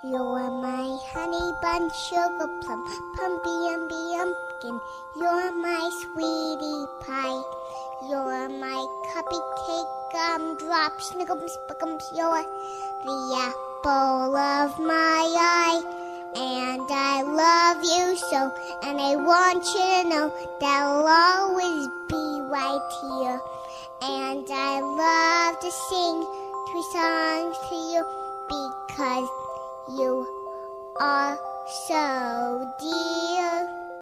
You're my honey bun, sugar plum, pumpy umby umpkin. You're my sweetie pie. You're my cupcake gumdrop, snickums, spickums. You're the apple of my eye. And I love you so, and I want you to know that I'll always be right here. And I love to sing 3 songs to you because you are so dear.